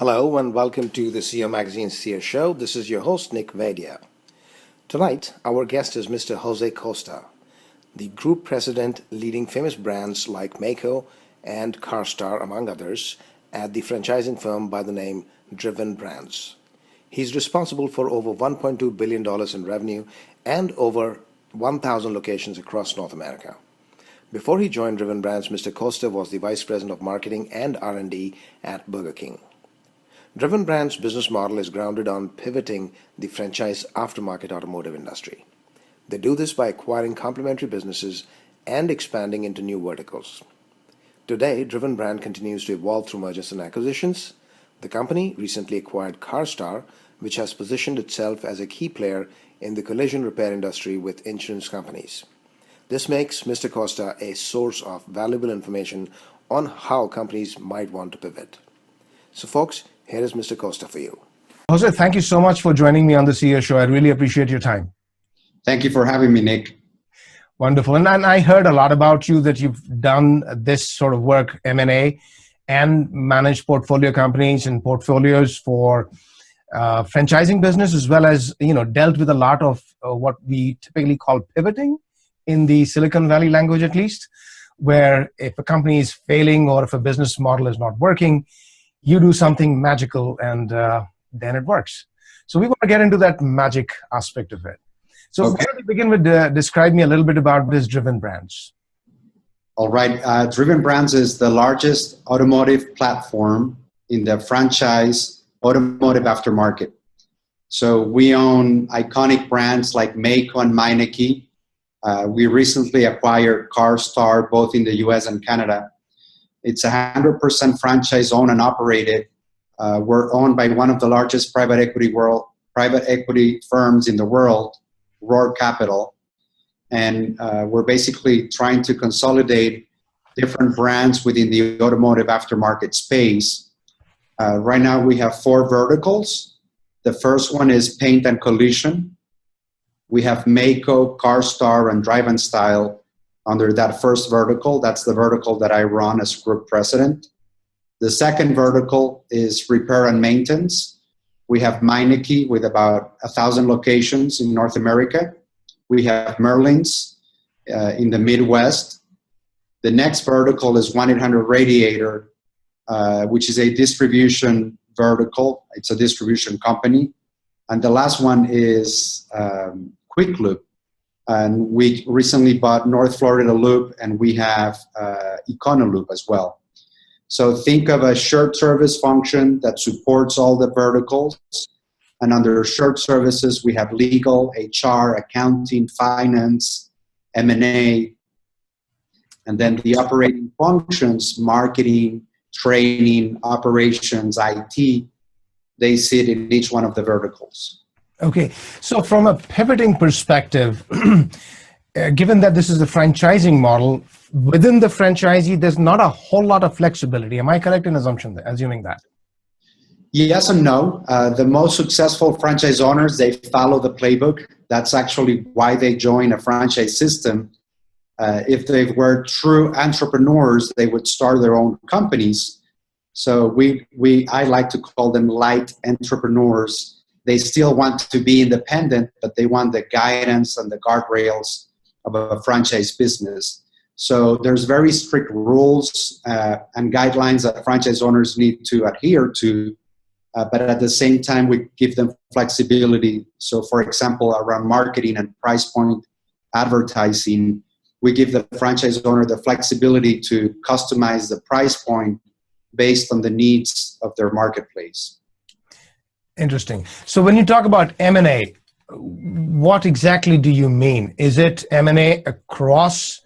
Hello and welcome to the CEO Magazine's CEO Show. This is your host, Nick Vaidya. Tonight, our guest is Mr. Jose Costa, the Group President leading famous brands like Maaco and CARSTAR, among others, at the franchising firm by the name Driven Brands. He's responsible for over $1.2 billion in revenue and over 1,000 locations across North America. Before he joined Driven Brands, Mr. Costa was the Vice President of Marketing and R&D at Burger King. Driven Brands' business model is grounded on pivoting the franchise aftermarket automotive industry. They do this by acquiring complementary businesses and expanding into new verticals. Today, Driven Brand continues to evolve through mergers and acquisitions. The company recently acquired CARSTAR, which has positioned itself as a key player in the collision repair industry with insurance companies. This makes Mr. Costa a source of valuable information on how companies might want to pivot. So folks, here is Mr. Costa for you. Jose, thank you so much for joining me on the CEO Show. I really appreciate your time. Thank you for having me, Nick. Wonderful. And I heard a lot about you, that you've done this sort of work, M&A, and managed portfolio companies and portfolios for franchising business, as well as, dealt with a lot of what we typically call pivoting in the Silicon Valley language, at least, where if a company is failing or if a business model is not working, you do something magical and then it works. So we want to get into that magic aspect of it. So Okay. why don't you begin with describe me a little bit about this Driven Brands? All right. Driven Brands is the largest automotive platform in the franchise automotive aftermarket. So we own iconic brands like Maaco and Meineke. We recently acquired CARSTAR, both in the US and Canada. It's 100% franchise owned and operated. We're owned by one of the largest private equity firms in the world, Roark Capital. And we're basically trying to consolidate different brands within the automotive aftermarket space. Right now we have 4 verticals. The first one is paint and collision. We have Maaco, CARSTAR, and Drive and Style under that first vertical. That's the vertical that I run as group president. The second vertical is repair and maintenance. We have Meineke with about 1,000 locations in North America. We have Merlin's in the Midwest. The next vertical is 1-800-Radiator, which is a distribution vertical. It's a distribution company. And the last one is Quick Loop. And we recently bought North Florida Loop, and we have Econo-Loop as well. So think of a shared service function that supports all the verticals. And under shared services, we have legal, HR, accounting, finance, M&A. And then the operating functions, marketing, training, operations, IT, they sit in each one of the verticals. Okay, so from a pivoting perspective, given that this is a franchising model, within the franchisee, there's not a whole lot of flexibility. Am I correct in assuming that? Yes and no. The most successful franchise owners, they follow the playbook. That's actually why they join a franchise system. If they were true entrepreneurs, they would start their own companies. So I like to call them light entrepreneurs. They still want to be independent, but they want the guidance and the guardrails of a franchise business. So there's very strict rules and guidelines that franchise owners need to adhere to, but at the same time, we give them flexibility. So for example, around marketing and price point advertising, we give the franchise owner the flexibility to customize the price point based on the needs of their marketplace. Interesting. So when you talk about M&A, what exactly do you mean? Is it M&A across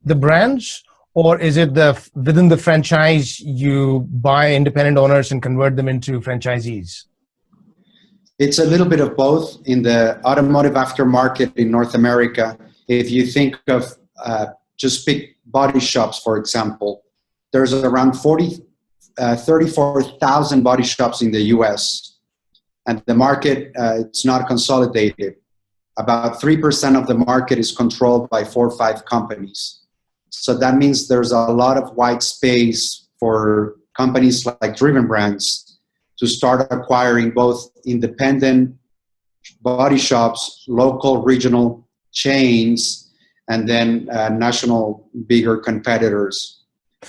the brands, or is it within the franchise you buy independent owners and convert them into franchisees? It's a little bit of both. In the automotive aftermarket in North America, if you think of just pick body shops, for example, there's around 34,000 body shops in the US. And the market, it's not consolidated. About 3% of the market is controlled by 4 or 5 companies. So that means there's a lot of white space for companies like Driven Brands to start acquiring both independent body shops, local, regional chains, and then national bigger competitors.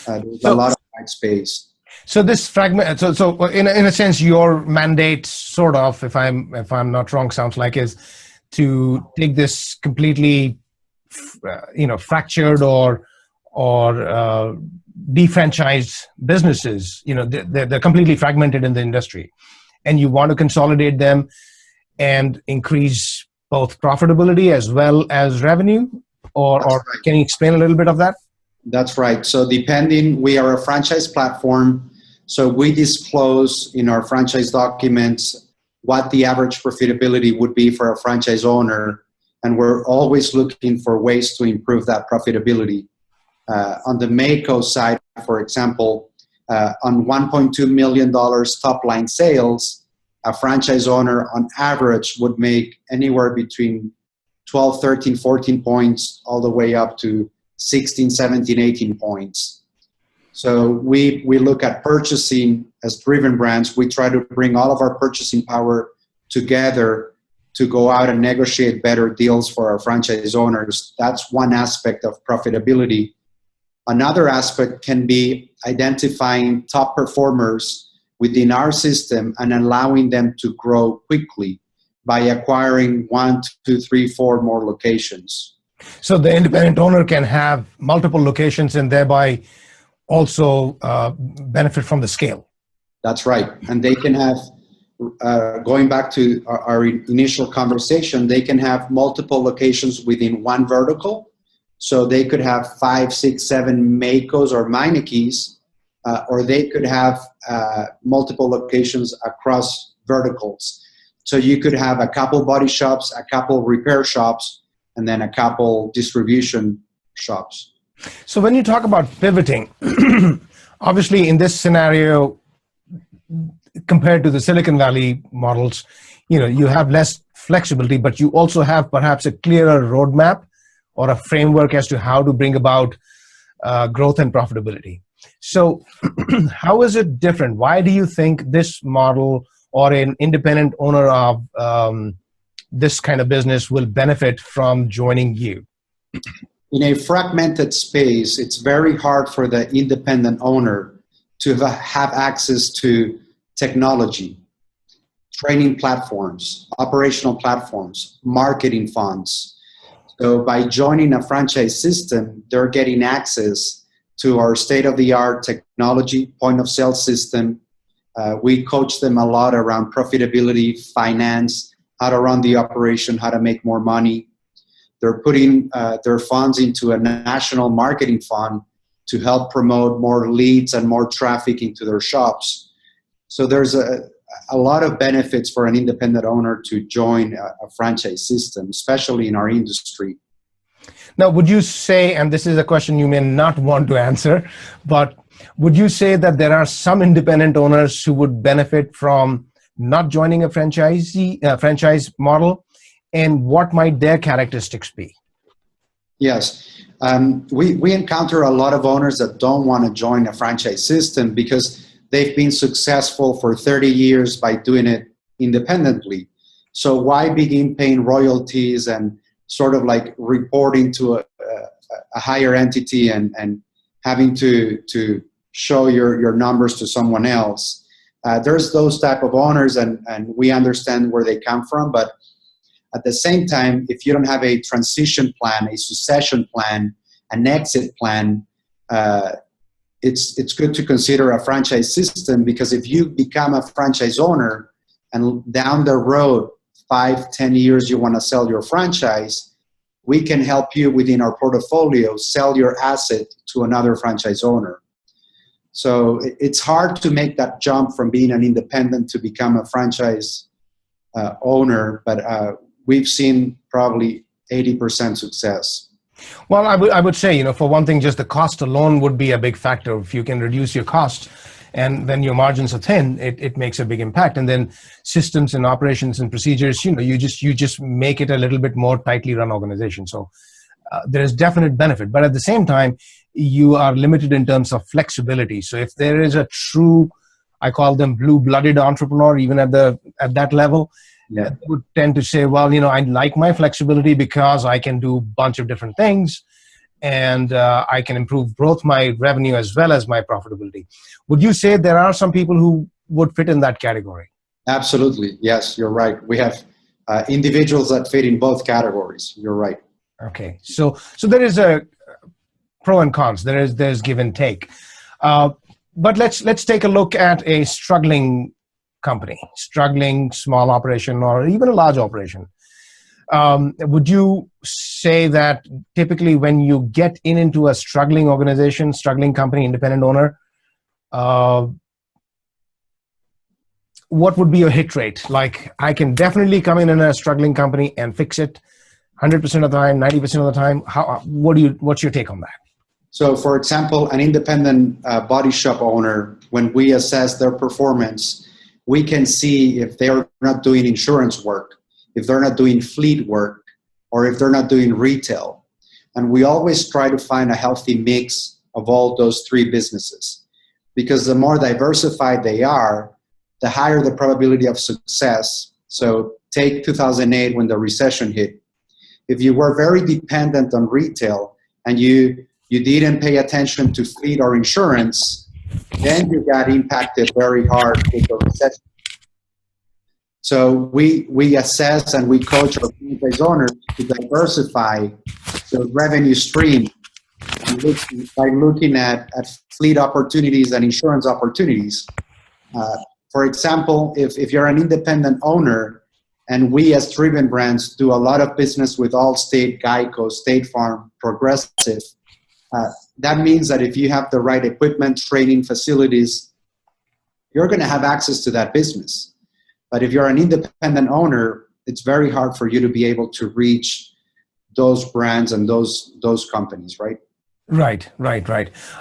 There's a lot of white space. So this fragment, so in a sense, your mandate, sort of, if I'm not wrong, sounds like, is to take this completely, fractured or defranchised businesses. They're completely fragmented in the industry, and you want to consolidate them and increase both profitability as well as revenue. Or Right. Can you explain a little bit of that? That's right. So we are a franchise platform. So we disclose in our franchise documents what the average profitability would be for a franchise owner. And we're always looking for ways to improve that profitability. On the Maaco side, for example, on $1.2 million top line sales, a franchise owner on average would make anywhere between 12, 13, 14 points all the way up to 16, 17, 18 points. So we look at purchasing as Driven Brands. We try to bring all of our purchasing power together to go out and negotiate better deals for our franchise owners. That's one aspect of profitability. Another aspect can be identifying top performers within our system and allowing them to grow quickly by acquiring 1, 2, 3, 4 more locations. So the independent owner can have multiple locations and thereby also benefit from the scale. That's right. And they can have, going back to our initial conversation, they can have multiple locations within one vertical. So they could have 5, 6, 7 Maacos or Meinekes, or they could have multiple locations across verticals. So you could have a couple body shops, a couple repair shops, and then a couple distribution shops. So when you talk about pivoting, obviously in this scenario, compared to the Silicon Valley models, you have less flexibility, but you also have perhaps a clearer roadmap or a framework as to how to bring about growth and profitability. So how is it different? Why do you think this model or an independent owner of this kind of business will benefit from joining you? In a fragmented space, it's very hard for the independent owner to have access to technology, training platforms, operational platforms, marketing funds. So by joining a franchise system, they're getting access to our state-of-the-art technology, point-of-sale system. We coach them a lot around profitability, finance, how to run the operation, how to make more money. They're putting their funds into a national marketing fund to help promote more leads and more traffic into their shops. So there's a lot of benefits for an independent owner to join a franchise system, especially in our industry. Now, would you say, and this is a question you may not want to answer, but would you say that there are some independent owners who would benefit from not joining a franchise model? And what might their characteristics be? Yes. We encounter a lot of owners that don't want to join a franchise system because they've been successful for 30 years by doing it independently. So why begin paying royalties and sort of like reporting to a higher entity and having to show your numbers to someone else? There's those type of owners, and we understand where they come from, but at the same time, if you don't have a transition plan, a succession plan, an exit plan, it's good to consider a franchise system, because if you become a franchise owner and down the road, 5, 10 years, you want to sell your franchise, we can help you within our portfolio sell your asset to another franchise owner. So it's hard to make that jump from being an independent to become a franchise owner, but we've seen probably 80% success. Well, I would say, for one thing, just the cost alone would be a big factor. If you can reduce your cost and then your margins are thin, it makes a big impact. And then systems and operations and procedures, you just make it a little bit more tightly run organization. So there is definite benefit. But at the same time, you are limited in terms of flexibility. So if there is a true I call them blue-blooded entrepreneur, even at that level, would tend to say, well, I like my flexibility because I can do a bunch of different things, and I can improve both my revenue as well as my profitability. Would you say there are some people who would fit in that category? Absolutely. Yes, you're right. We have individuals that fit in both categories. You're right. Okay. So there is a pro and cons. There's give and take. But let's take a look at a struggling company, struggling small operation, or even a large operation. Would you say that typically when you get into a struggling organization, struggling company, independent owner, what would be your hit rate? Like, I can definitely come in a struggling company and fix it 100% of the time, 90% of the time. What's your take on that? So, for example, an independent body shop owner, when we assess their performance, we can see if they're not doing insurance work, if they're not doing fleet work, or if they're not doing retail. And we always try to find a healthy mix of all those three businesses, because the more diversified they are, the higher the probability of success. So take 2008 when the recession hit. If you were very dependent on retail and you didn't pay attention to fleet or insurance, then you got impacted very hard with the recession. So we assess and we coach our franchise owners to diversify the revenue stream by looking at fleet opportunities and insurance opportunities. For example, if you're an independent owner, and we as Driven Brands do a lot of business with Allstate, Geico, State Farm, Progressive, that means that if you have the right equipment, training facilities, you're going to have access to that business. But if you're an independent owner, it's very hard for you to be able to reach those brands and those companies, right? Right.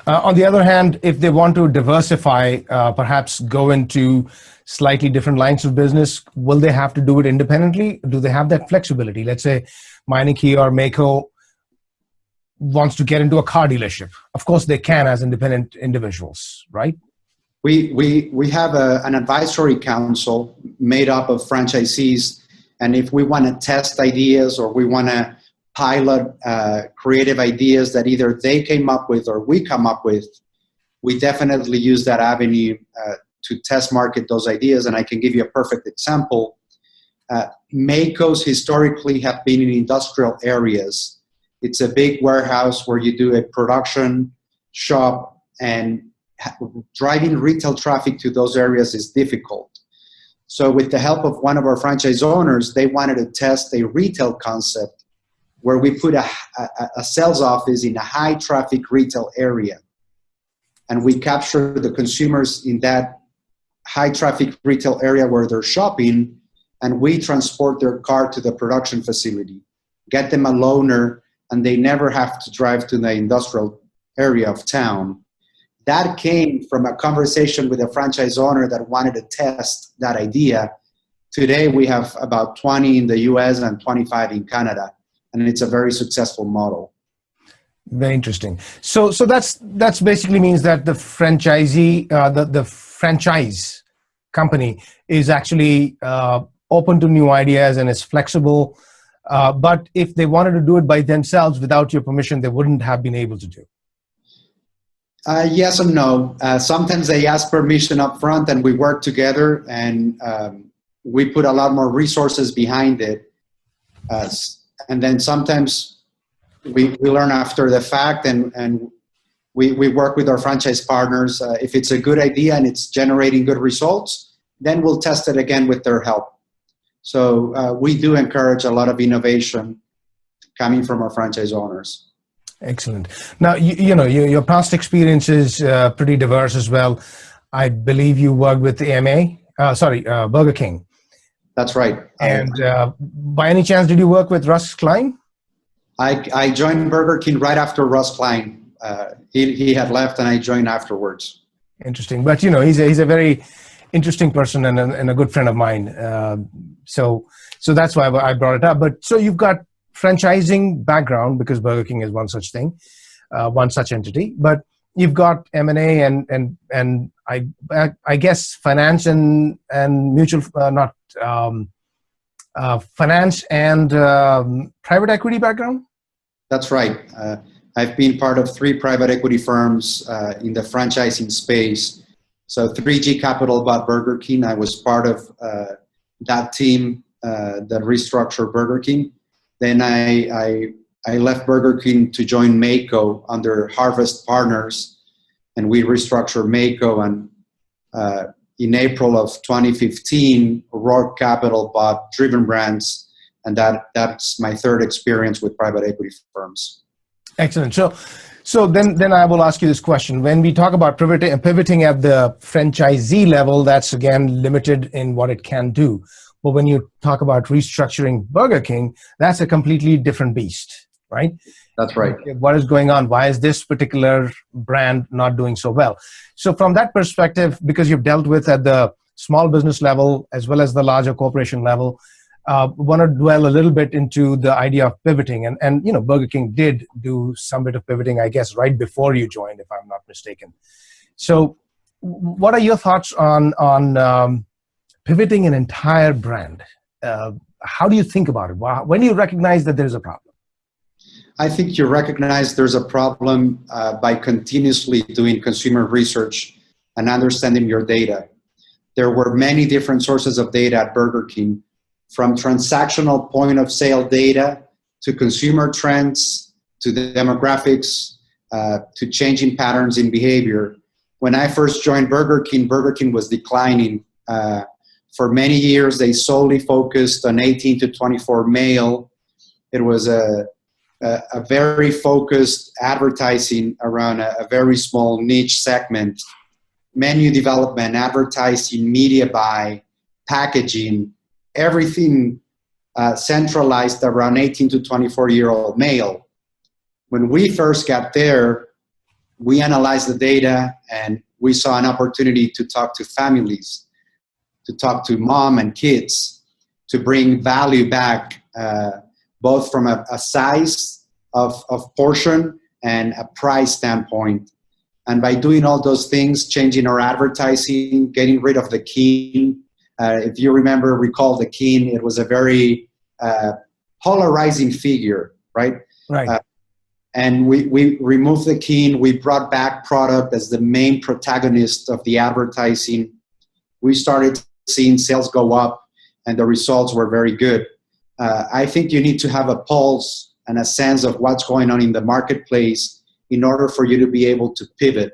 On the other hand, if they want to diversify, perhaps go into slightly different lines of business, will they have to do it independently? Do they have that flexibility? Let's say Meineke or Maaco wants to get into a car dealership. Of course, they can as independent individuals, right? We have an advisory council made up of franchisees, and if we want to test ideas or we want to pilot creative ideas that either they came up with or we come up with, we definitely use that avenue to test market those ideas. And I can give you a perfect example. Maaco's historically have been in industrial areas. It's a big warehouse where you do a production shop, and driving retail traffic to those areas is difficult. So with the help of one of our franchise owners, they wanted to test a retail concept where we put a sales office in a high traffic retail area. And we capture the consumers in that high traffic retail area where they're shopping, and we transport their car to the production facility, get them a loaner, and they never have to drive to the industrial area of town. That came from a conversation with a franchise owner that wanted to test that idea. Today we have about 20 in the US and 25 in Canada, and it's a very successful model. Very interesting. So that's basically means that the franchisee, the franchise company is actually open to new ideas and is flexible. But if they wanted to do it by themselves without your permission, they wouldn't have been able to do. Yes and no. Sometimes they ask permission up front, and we work together, and we put a lot more resources behind it. And then sometimes we learn after the fact, and we work with our franchise partners. If it's a good idea and it's generating good results, then we'll test it again with their help. So we do encourage a lot of innovation coming from our franchise owners. Excellent. Now, your past experience is pretty diverse as well. I believe you worked with the Burger King. That's right. And by any chance, did you work with Russ Klein? I joined Burger King right after Russ Klein. He had left, and I joined afterwards. Interesting. But, he's a very interesting person and a good friend of mine. So that's why I brought it up. But so you've got franchising background, because Burger King is one such thing, one such entity. But you've got M&A and I guess finance and mutual not finance and private equity background. That's right. I've been part of 3 private equity firms in the franchising space. So 3G Capital bought Burger King. I was part of that team that restructured Burger King. Then I left Burger King to join Maaco under Harvest Partners, and we restructured Maaco. And in April of 2015, Roark Capital bought Driven Brands, and that's my 3rd experience with private equity firms. Excellent. So then I will ask you this question. When we talk about pivoting at the franchisee level, that's again limited in what it can do. But when you talk about restructuring Burger King, that's a completely different beast, right? That's right. What is going on? Why is this particular brand not doing so well? So from that perspective, because you've dealt with at the small business level as well as the larger corporation level, want to dwell a little bit into the idea of pivoting. And you know, Burger King did do some bit of pivoting, I guess, right before you joined, if I'm not mistaken. So what are your thoughts on pivoting an entire brand? How do you think about it? When do you recognize that there's a problem? I think you recognize there's a problem by continuously doing consumer research and understanding your data. There were many different sources of data at Burger King, from transactional point of sale data to consumer trends to the demographics to changing patterns in behavior. When I first joined Burger King was declining. For many years, they solely focused on 18 to 24 male. It was a very focused advertising around a very small niche segment. Menu development, advertising, media buy, packaging, everything centralized around 18 to 24-year-old male. When we first got there, we analyzed the data and we saw an opportunity to talk to families, to talk to mom and kids, to bring value back, both from a size of portion and a price standpoint. And by doing all those things, changing our advertising, getting rid of the king. If you recall the king, it was a very polarizing figure, right? Right. And we removed the king. We brought back product as the main protagonist of the advertising. We started seeing sales go up, and the results were very good. I think you need to have a pulse and a sense of what's going on in the marketplace in order for you to be able to pivot.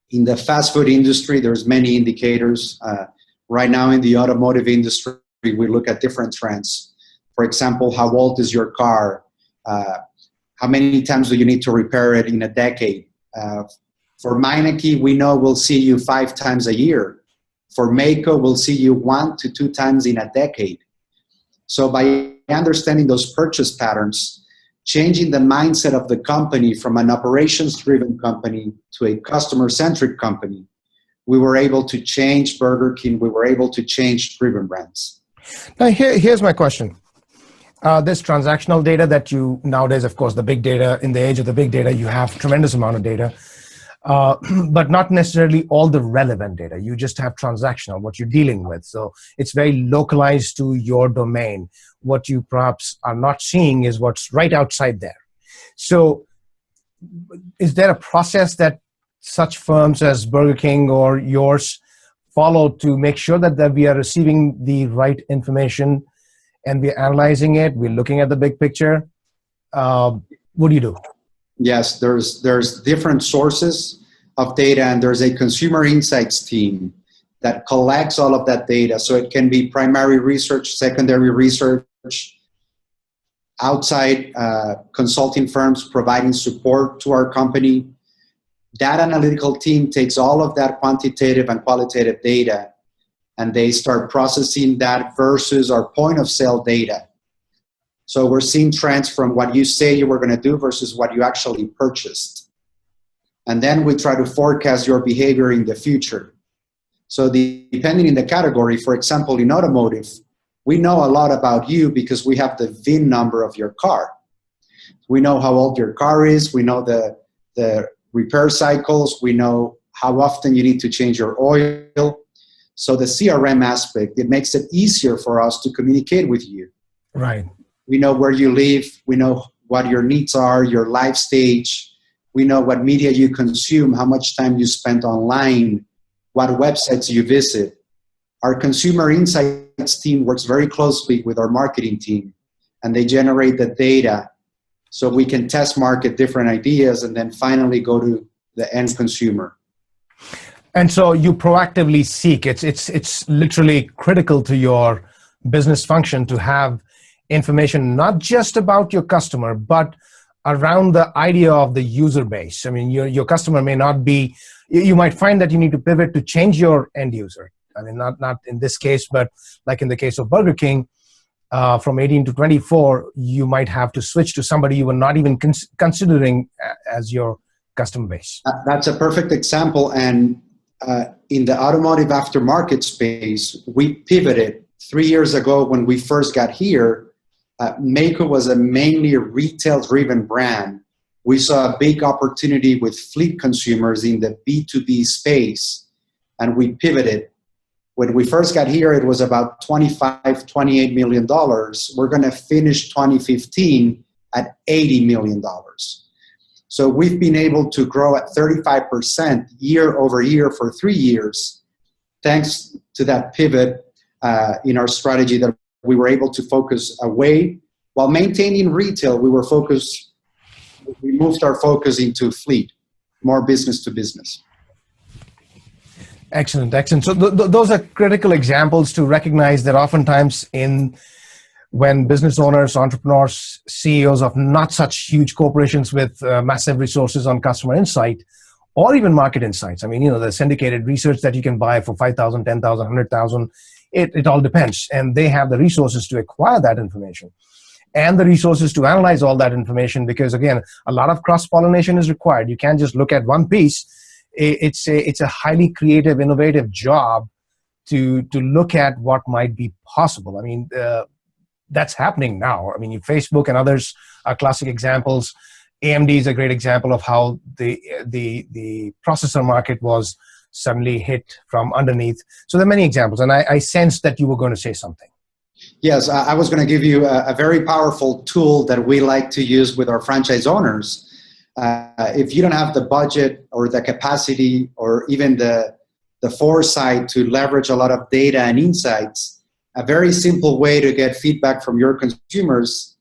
In the fast food industry, there's many indicators. Right now in the automotive industry, we look at different trends. For example, how old is your car? How many times do you need to repair it in a decade? For Meineke, we know we'll see you 5 times a year. For Maaco, we'll see you 1 to 2 times in a decade. So by understanding those purchase patterns, changing the mindset of the company from an operations-driven company to a customer-centric company, we were able to change Burger King. We were able to change Driven Brands. Now, here's my question. This transactional data that you nowadays, of course, the big data, in the age of the big data, you have tremendous amount of data, but not necessarily all the relevant data. You just have transactional, what you're dealing with. So it's very localized to your domain. What you perhaps are not seeing is what's right outside there. So is there a process that such firms as Burger King or yours follow to make sure that we are receiving the right information and we're analyzing it, we're looking at the big picture? What do you do? Yes, there's different sources of data, and there's a consumer insights team that collects all of that data. So it can be primary research, secondary research, outside consulting firms providing support to our company. That analytical team takes all of that quantitative and qualitative data, and they start processing that versus our point of sale data. So we're seeing trends from what you say you were going to do versus what you actually purchased. And then we try to forecast your behavior in the future. So depending in the category, for example, in automotive, we know a lot about you because we have the VIN number of your car. We know how old your car is. We know the repair cycles. We know how often you need to change your oil. So the CRM aspect, it makes it easier for us to communicate with you. Right. We know where you live. We know what your needs are, your life stage. We know what media you consume, how much time you spend online, what websites you visit. Our consumer insights team works very closely with our marketing team, and they generate the data so we can test market different ideas and then finally go to the end consumer. And so you proactively seek, it's literally critical to your business function to have information not just about your customer, but around the idea of the user base. I mean, your customer may not be, you might find that you need to pivot to change your end user. I mean, not in this case, but like in the case of Burger King, from 18 to 24, you might have to switch to somebody you were not even considering as your customer base. That's a perfect example. And in the automotive aftermarket space, we pivoted 3 years ago when we first got here. Maaco was a mainly retail-driven brand. We saw a big opportunity with fleet consumers in the B2B space, and we pivoted. When we first got here, it was about $25, $28 million. We're going to finish 2015 at $80 million. So we've been able to grow at 35% year over year for 3 years, thanks to that pivot in our strategy that we were able to focus away while maintaining retail. We moved our focus into fleet, more business to business. Excellent, excellent. So those are critical examples to recognize that oftentimes when business owners, entrepreneurs, CEOs of not such huge corporations with massive resources on customer insight, or even market insights. I mean, the syndicated research that you can buy for 5,000, 10,000, 100,000, it all depends. And they have the resources to acquire that information and the resources to analyze all that information, because again, a lot of cross-pollination is required. You can't just look at one piece. It's a highly creative, innovative job to look at what might be possible. I mean, that's happening now. I mean, Facebook and others are classic examples. AMD is a great example of how the processor market was suddenly hit from underneath. So there are many examples, and I sensed that you were going to say something. Yes, I was going to give you a very powerful tool that we like to use with our franchise owners. If you don't have the budget or the capacity or even the foresight to leverage a lot of data and insights, a very simple way to get feedback from your consumers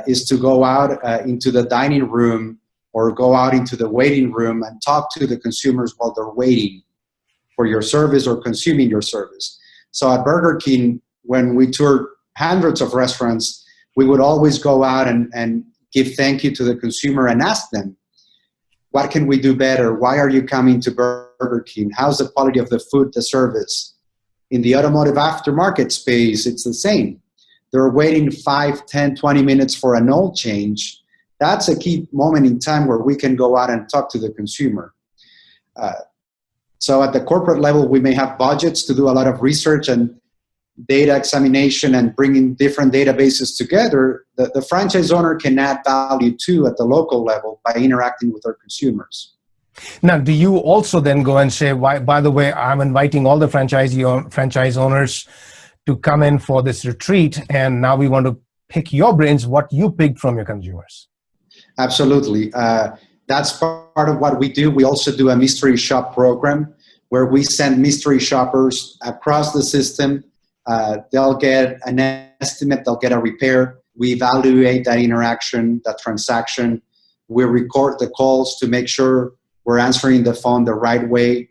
is to go out into the dining room or go out into the waiting room and talk to the consumers while they're waiting for your service or consuming your service. So at Burger King, when we toured hundreds of restaurants, we would always go out and give thank you to the consumer and ask them, what can we do better? Why are you coming to Burger King? How's the quality of the food, the service? In the automotive aftermarket space, it's the same. They're waiting 5, 10, 20 minutes for an oil change. That's a key moment in time where we can go out and talk to the consumer. So at the corporate level, we may have budgets to do a lot of research and data examination and bringing different databases together. The franchise owner can add value too at the local level by interacting with our consumers. Now, do you also then go and say, by the way, I'm inviting all the franchise owners to come in for this retreat, and now we want to pick your brains, what you picked from your consumers? Absolutely. That's part of what we do. We also do a mystery shop program where we send mystery shoppers across the system. They'll get an estimate, they'll get a repair. We evaluate that interaction, that transaction. We record the calls to make sure we're answering the phone the right way.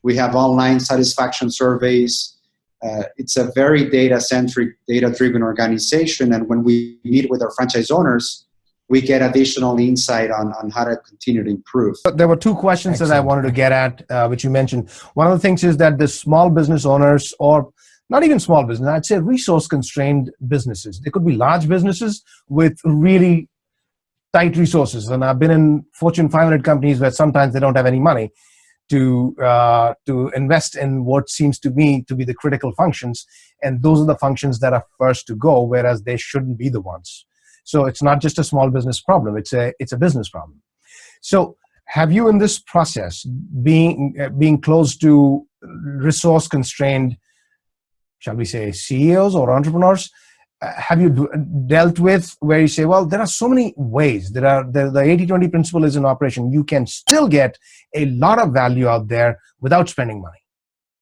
We have online satisfaction surveys. It's a very data-centric, data-driven organization. And when we meet with our franchise owners, we get additional insight on how to continue to improve. There were two questions Excellent. That I wanted to get at, which you mentioned. One of the things is that the small business owners, or not even small business, I'd say resource-constrained businesses. They could be large businesses with really tight resources. And I've been in Fortune 500 companies where sometimes they don't have any money to invest in what seems to me to be the critical functions. And those are the functions that are first to go, whereas they shouldn't be the ones. So it's not just a small business problem. It's a business problem. So Have you, in this process, being close to resource-constrained, shall we say, CEOs or entrepreneurs, have you dealt with where you say, well, there are so many ways. The 80-20 principle is in operation. You can still get a lot of value out there without spending money.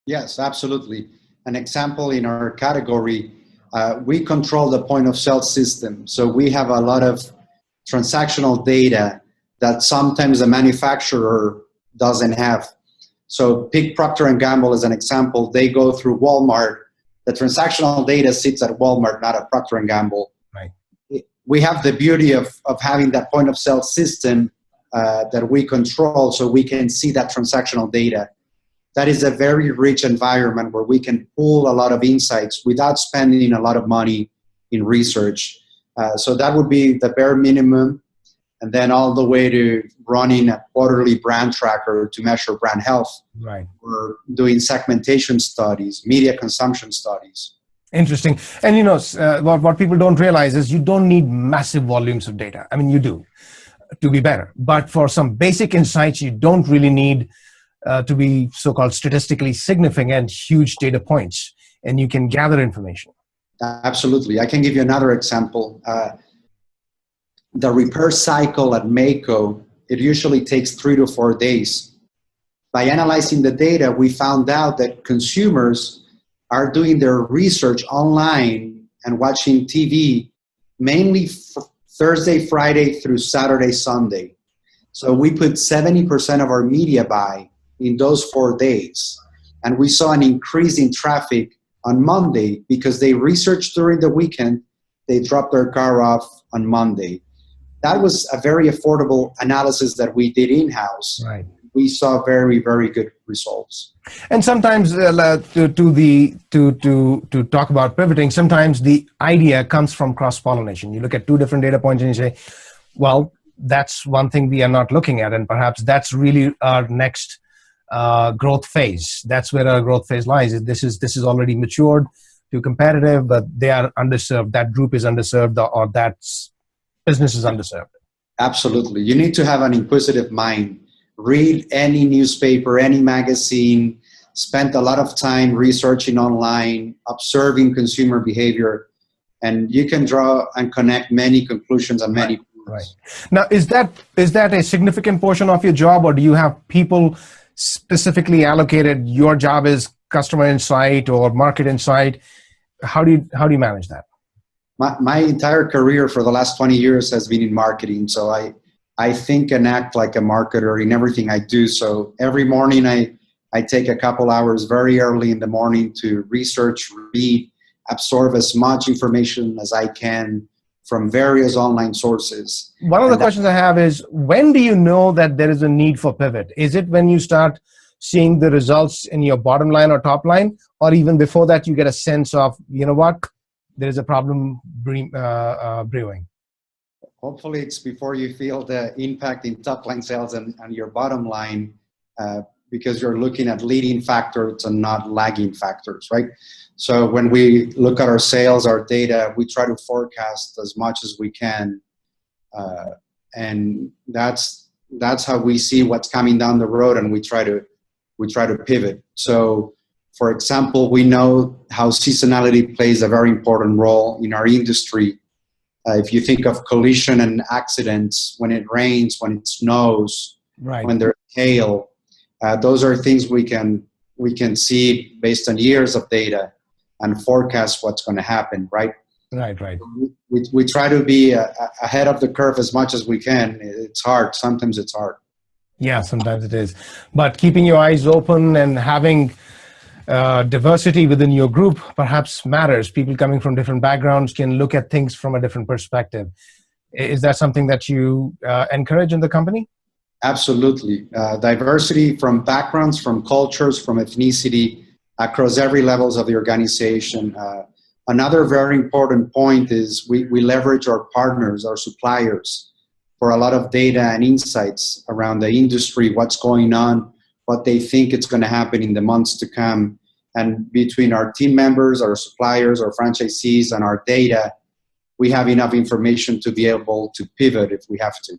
Yes, absolutely. An example in our category, we control the point of sale system. So we have a lot of transactional data that sometimes the manufacturer doesn't have. So pick Procter & Gamble as an example. They go through Walmart. The transactional data sits at Walmart, not at Procter & Gamble. Right. We have the beauty of having that point of sale system that we control, so we can see that transactional data. That is a very rich environment where we can pull a lot of insights without spending a lot of money in research. So that would be the bare minimum. And then all the way to running a quarterly brand tracker to measure brand health. Right. We're doing segmentation studies, media consumption studies. Interesting. And you know, what people don't realize is you don't need massive volumes of data. I mean, you do to be better. But for some basic insights, you don't really need to be so-called statistically significant, huge data points. And you can gather information. Absolutely. I can give you another example. The repair cycle at Maaco, it usually takes 3 to 4 days. By analyzing the data, we found out that consumers are doing their research online and watching TV mainly Thursday, Friday through Saturday, Sunday. So we put 70% of our media buy in those 4 days. And we saw an increase in traffic on Monday because they researched during the weekend, they dropped their car off on Monday. That was a very affordable analysis that we did in-house. Right. We saw very, very good results. And sometimes to talk about pivoting, sometimes the idea comes from cross-pollination. You look at 2 different data points and you say, well, that's one thing we are not looking at, and perhaps that's really our next growth phase. That's where our growth phase lies. This is already matured to competitive, but they are underserved. That group is underserved, or that's business is underserved. Absolutely. You need to have an inquisitive mind. Read any newspaper, any magazine, spend a lot of time researching online, observing consumer behavior, and you can draw and connect many conclusions and many points. Right. Now, is that a significant portion of your job, or do you have people specifically allocated? Your job is customer insight or market insight. How do you manage that? My entire career for the last 20 years has been in marketing. So I think and act like a marketer in everything I do. So every morning I take a couple hours very early in the morning to research, read, absorb as much information as I can from various online sources. One of the questions I have is, when do you know that there is a need for pivot? Is it when you start seeing the results in your bottom line or top line, or even before that you get a sense of, you know what, there is a problem brewing? Hopefully it's before you feel the impact in top line sales and your bottom line, because you're looking at leading factors and not lagging factors, right? So when we look at our sales, our data, we try to forecast as much as we can. And that's how we see what's coming down the road, and we try to pivot. So for example, we know how seasonality plays a very important role in our industry. If you think of collision and accidents, when it rains, when it snows, right, when there's hail, those are things we can see based on years of data and forecast what's going to happen, right? Right. We try to be ahead of the curve as much as we can. It's hard. Sometimes it's hard. Yeah, sometimes it is. But keeping your eyes open and having diversity within your group perhaps matters. People coming from different backgrounds can look at things from a different perspective. Is that something that you encourage in the company? Absolutely. Diversity from backgrounds, from cultures, from ethnicity, across every levels of the organization. Another very important point is we leverage our partners, our suppliers, for a lot of data and insights around the industry, what's going on, what they think it's going to happen in the months to come. And between our team members, our suppliers, our franchisees, and our data, we have enough information to be able to pivot if we have to.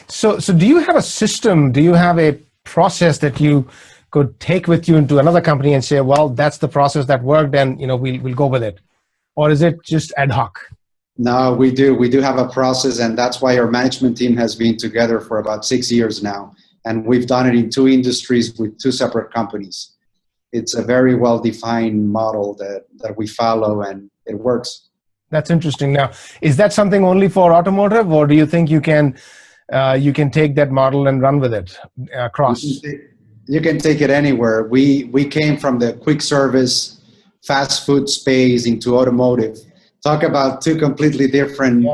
So do you have a system? Do you have a process that you could take with you into another company and say, well, that's the process that worked, and we'll go with it? Or is it just ad hoc? No, we do. We do have a process, and that's why our management team has been together for about 6 years now. And we've done it in 2 industries with 2 separate companies. It's a very well-defined model that we follow, and it works. That's interesting. Now, is that something only for automotive, or do you think you can take that model and run with it across? You can take it anywhere. We came from the quick service, fast food space into automotive. Talk about 2 completely different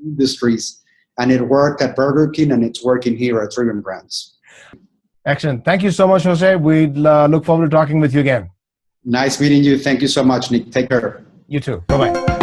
industries, and it worked at Burger King, and it's working here at Driven Brands. Excellent. Thank you so much, Jose. We look forward to talking with you again. Nice meeting you. Thank you so much, Nick. Take care. You too. Bye-bye.